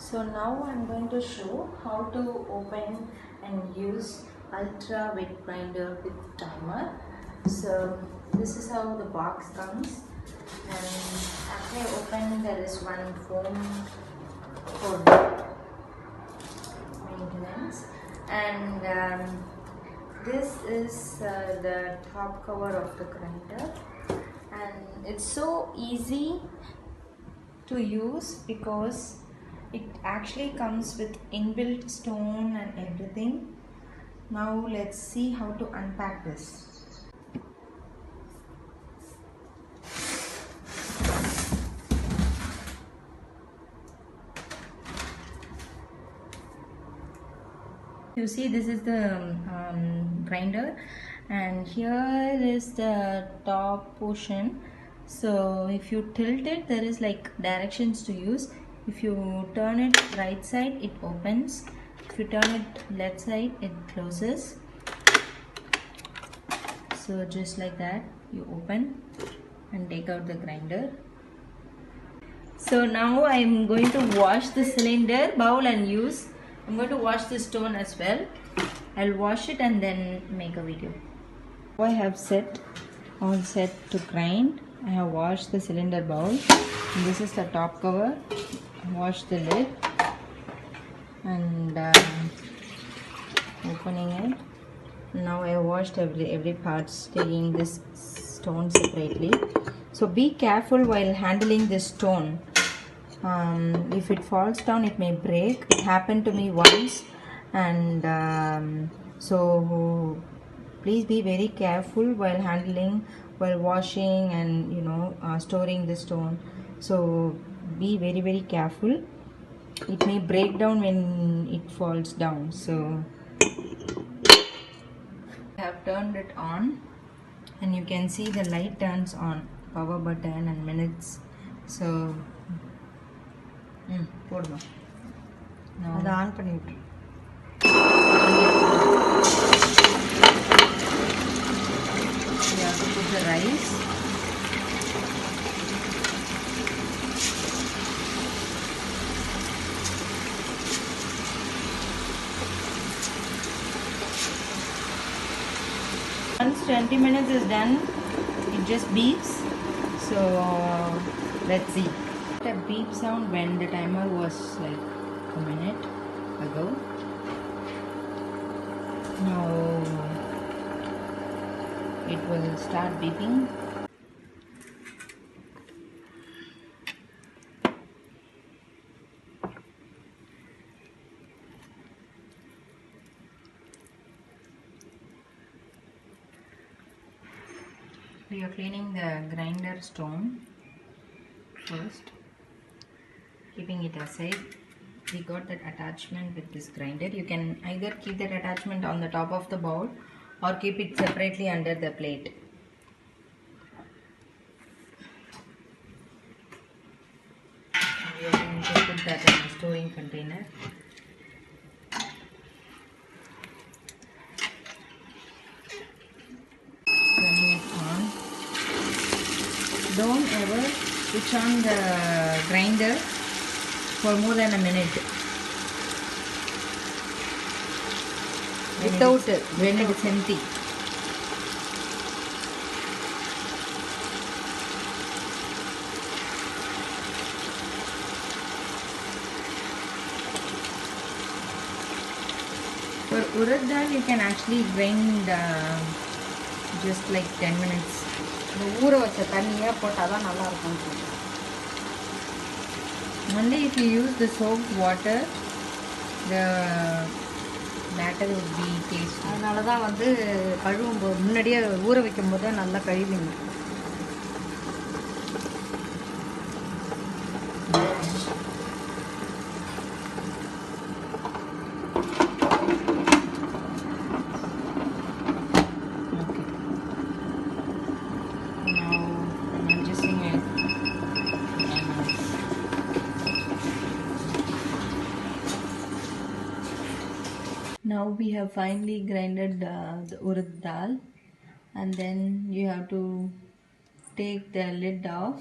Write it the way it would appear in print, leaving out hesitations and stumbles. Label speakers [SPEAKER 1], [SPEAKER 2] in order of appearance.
[SPEAKER 1] So now I'm going to show how to open and use ultra wet grinder with timer. So this is how the box comes, and after I open there is one foam for maintenance, and this is the top cover of the grinder, and it's so easy to use because it actually comes with inbuilt stone and everything. Now let's see how to unpack this. You see, this is the grinder, and here is the top portion. So if you tilt it, there is like directions to use. If you turn it right side, it opens. If you turn it left side, it closes. So just like that, you open and take out the grinder. So now I am going to wash the cylinder bowl and use. I'm going to wash the stone as well. I'll wash it and then make a video. I have all set to grind. I have washed the cylinder bowl. And this is the top cover. Wash the lid and opening it. Now I washed every part, taking this stone separately. So be careful while handling this stone. If it falls down, it may break. It happened to me once, and so please be very careful while handling, while washing, and storing the stone. So be very careful. It may break down when it falls down. So I have turned it on, and you can see the light turns on, power button and minutes. So போடுமா அதை on பண்ணி விட்டு you have to put the rice. Once 20 minutes is done, it just beeps. So let's see. A beep sound when the timer was like a minute ago. Now it will start beeping. We are cleaning the grinder stone first, keeping it aside. We got that attachment with this grinder. You can either keep that attachment on the top of the bowl or keep it separately under the plate. We are going to put that in a storing container. Turning it on. Don't ever switch on the grinder for more than a minute when it is empty. For urad dal, you can actually grind just like 10 minutes. ஊற வச்ச தண்ணியா போட்டாதான் நல்லா இருக்கும். Only if you use the soaked water, the batter would be tasty. அதனால தான் கழுவும் போது முன்னாடியே ஊற வைக்கும் போது நல்லா கழுவிங்க. Now we have finally grinded the urad dal, and then you have to take the lid off